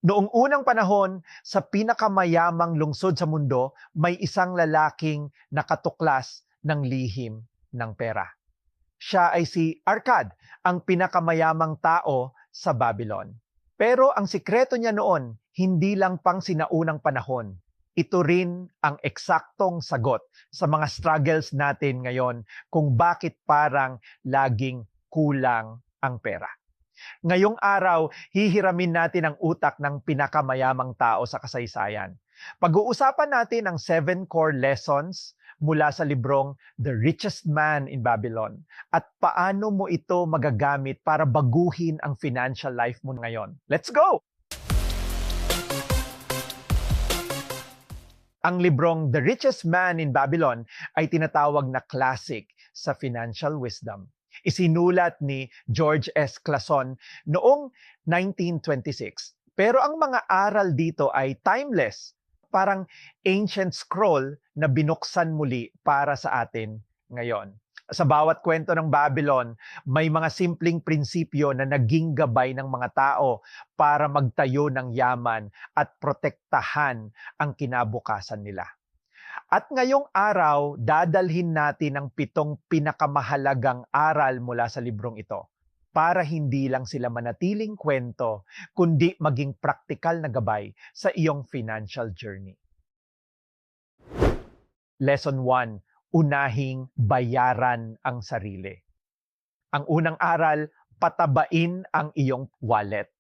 Noong unang panahon, sa pinakamayamang lungsod sa mundo, may isang lalaking nakatuklas ng lihim ng pera. Siya ay si Arkad, ang pinakamayamang tao sa Babylon. Pero ang sikreto niya noon, hindi lang pang sinaunang panahon. Ito rin ang eksaktong sagot sa mga struggles natin ngayon kung bakit parang laging kulang ang pera. Ngayong araw, hihiramin natin ang utak ng pinakamayamang tao sa kasaysayan. Pag-uusapan natin ang 7 core lessons mula sa librong The Richest Man in Babylon at paano mo ito magagamit para baguhin ang financial life mo ngayon. Let's go! Ang librong The Richest Man in Babylon ay tinatawag na classic sa financial wisdom. Isinulat ni George S. Clason noong 1926. Pero ang mga aral dito ay timeless, parang ancient scroll na binuksan muli para sa atin ngayon. Sa bawat kwento ng Babylon, may mga simpleng prinsipyo na naging gabay ng mga tao para magtayo ng yaman at protektahan ang kinabukasan nila. At ngayong araw, dadalhin natin ang 7 pinakamahalagang aral mula sa librong ito para hindi lang sila manatiling kwento, kundi maging praktikal na gabay sa iyong financial journey. Lesson 1. Unahing bayaran ang sarili. Ang unang aral, patabain ang iyong wallet.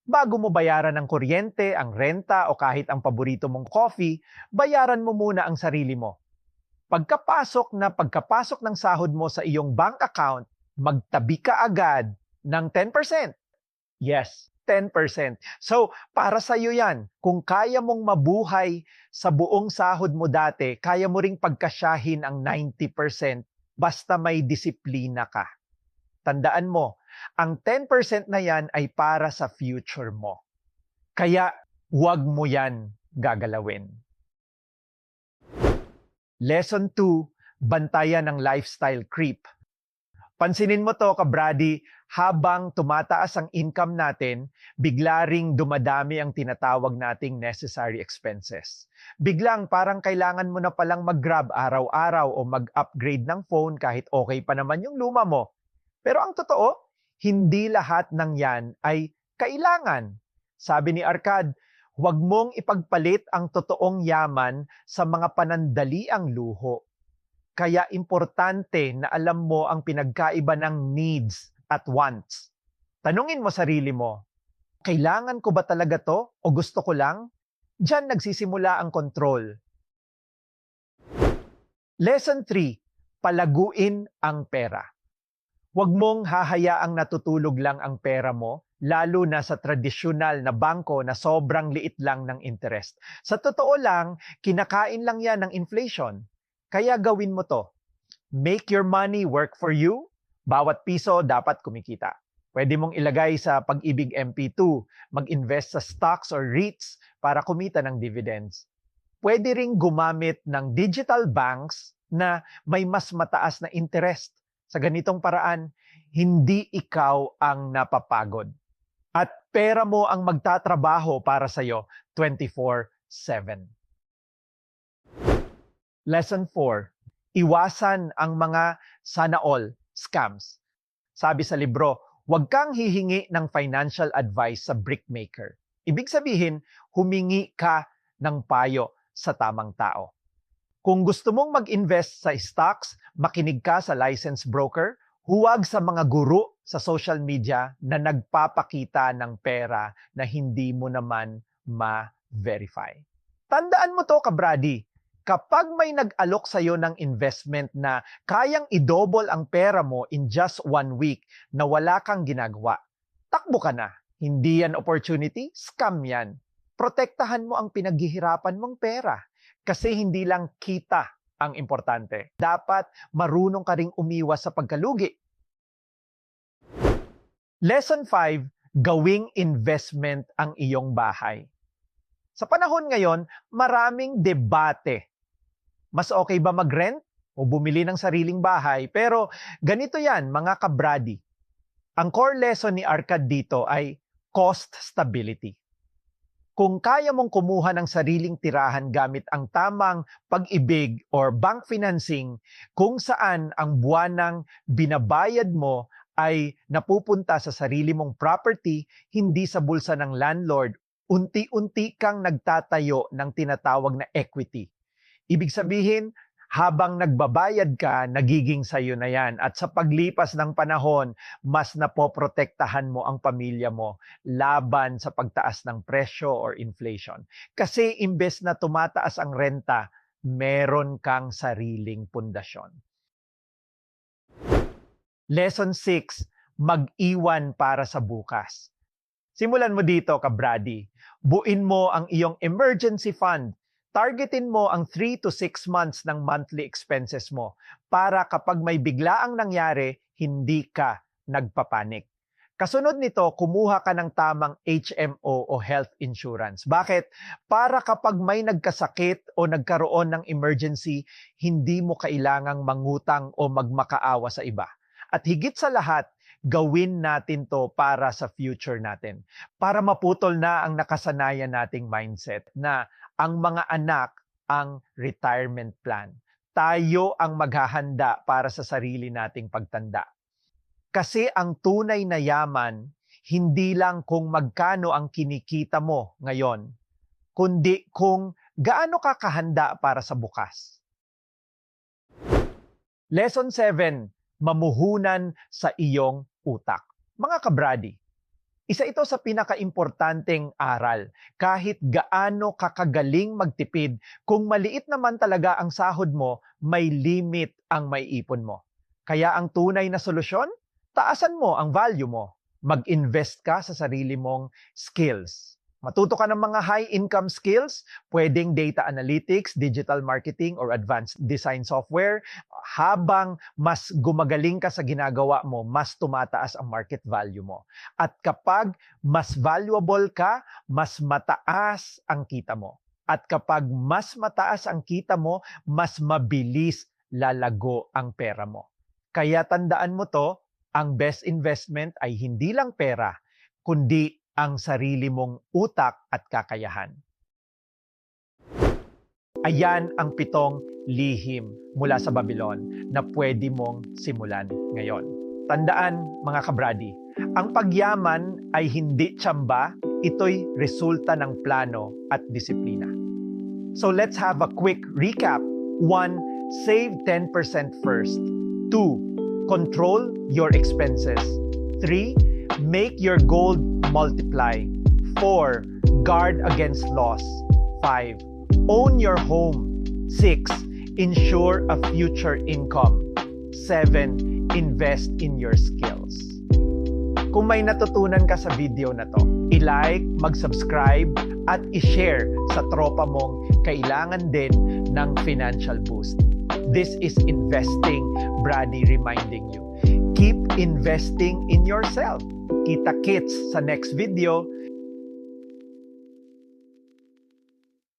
Bago mo bayaran ang kuryente, ang renta o kahit ang paborito mong coffee, bayaran mo muna ang sarili mo. Pagkapasok ng sahod mo sa iyong bank account, magtabi ka agad ng 10%. Yes, 10%. So, para sa iyo yan. Kung kaya mong mabuhay sa buong sahod mo dati, kaya mo ring pagkasyahin ang 90% basta may disiplina ka. Tandaan mo, ang 10% na yan ay para sa future mo. Kaya, huwag mo yan gagalawin. Lesson 2, bantayan ng lifestyle creep. Pansinin mo to, kabrady, habang tumataas ang income natin, bigla ring dumadami ang tinatawag nating necessary expenses. Biglang parang kailangan mo na palang mag-grab araw-araw o mag-upgrade ng phone kahit okay pa naman yung luma mo. Pero ang totoo, hindi lahat ng yan ay kailangan. Sabi ni Arkad, huwag mong ipagpalit ang totoong yaman sa mga panandaliang luho. Kaya importante na alam mo ang pinagkaiba ng needs at wants. Tanungin mo sarili mo, kailangan ko ba talaga to o gusto ko lang? Diyan nagsisimula ang control. Lesson 3, palaguin ang pera. Huwag mong hahayaang natutulog lang ang pera mo, lalo na sa tradisyonal na bangko na sobrang liit lang ng interest. Sa totoo lang, kinakain lang yan ng inflation. Kaya gawin mo to. Make your money work for you. Bawat piso dapat kumikita. Pwede mong ilagay sa Pag-ibig MP2, mag-invest sa stocks or REITs para kumita ng dividends. Pwede ring gumamit ng digital banks na may mas mataas na interest. Sa ganitong paraan, hindi ikaw ang napapagod. At pera mo ang magtatrabaho para sa'yo 24/7. Lesson 4, iwasan ang mga sana all scams. Sabi sa libro, huwag kang hihingi ng financial advice sa brickmaker. Ibig sabihin, humingi ka ng payo sa tamang tao. Kung gusto mong mag-invest sa stocks, makinig ka sa licensed broker, huwag sa mga guru sa social media na nagpapakita ng pera na hindi mo naman ma-verify. Tandaan mo to, kabrady. Kapag may nag-alok sa'yo ng investment na kayang i-double ang pera mo in just 1 week na wala kang ginagawa, takbo ka na. Hindi yan opportunity, scam yan. Protektahan mo ang pinaghihirapan mong pera. Kasi hindi lang kita ang importante. Dapat marunong ka ring umiwas sa pagkalugi. Lesson 5, gawing investment ang iyong bahay. Sa panahon ngayon, maraming debate. Mas okay ba mag-rent o bumili ng sariling bahay? Pero ganito yan, mga kabrady. Ang core lesson ni Arkad dito ay cost stability. Kung kaya mong kumuha ng sariling tirahan gamit ang tamang pag-ibig or bank financing, kung saan ang buwanang binabayad mo ay napupunta sa sarili mong property, hindi sa bulsa ng landlord, unti-unti kang nagtatayo ng tinatawag na equity. Ibig sabihin, habang nagbabayad ka, nagiging sayo na yan. At sa paglipas ng panahon, mas napoprotektahan mo ang pamilya mo laban sa pagtaas ng presyo or inflation. Kasi imbes na tumataas ang renta, meron kang sariling pundasyon. Lesson 6, mag-iwan para sa bukas. Simulan mo dito, kabrady. Buuin mo ang iyong emergency fund. Targetin mo ang 3 to 6 months ng monthly expenses mo para kapag may biglaang nangyari, hindi ka nagpapanik. Kasunod nito, kumuha ka ng tamang HMO o health insurance. Bakit? Para kapag may nagkasakit o nagkaroon ng emergency, hindi mo kailangang mangutang o magmakaawa sa iba. At higit sa lahat, gawin natin to para sa future natin. Para maputol na ang nakasanayan nating mindset na ang mga anak ang retirement plan. Tayo ang maghahanda para sa sarili nating pagtanda. Kasi ang tunay na yaman, hindi lang kung magkano ang kinikita mo ngayon, kundi kung gaano ka kahanda para sa bukas. Lesson 7, mamuhunan sa iyong utak. Mga kabrady, isa ito sa pinakaimportanteng aral. Kahit gaano kakagaling magtipid, kung maliit naman talaga ang sahod mo, may limit ang maiipon mo. Kaya ang tunay na solusyon, taasan mo ang value mo. Mag-invest ka sa sarili mong skills. Matuto ka ng mga high-income skills, pwedeng data analytics, digital marketing, or advanced design software. Habang mas gumagaling ka sa ginagawa mo, mas tumataas ang market value mo. At kapag mas valuable ka, mas mataas ang kita mo. At kapag mas mataas ang kita mo, mas mabilis lalago ang pera mo. Kaya tandaan mo to, ang best investment ay hindi lang pera, kundi ang sarili mong utak at kakayahan. Ayan ang 7 lihim mula sa Babylon na pwede mong simulan ngayon. Tandaan, mga kabrady, ang pagyaman ay hindi tsamba, ito'y resulta ng plano at disiplina. So let's have a quick recap. 1. Save 10% first. 2. Control your expenses. 3. Make your gold multiply. 4. Guard against loss. 5. Own your home. 6. Ensure a future income. 7. Invest in your skills. Kung may natutunan ka sa video na to, i-like, mag-subscribe, at i-share sa tropa mong kailangan din ng financial boost. This is Investing Brady reminding you. Keep investing in yourself. Kita-kits sa next video.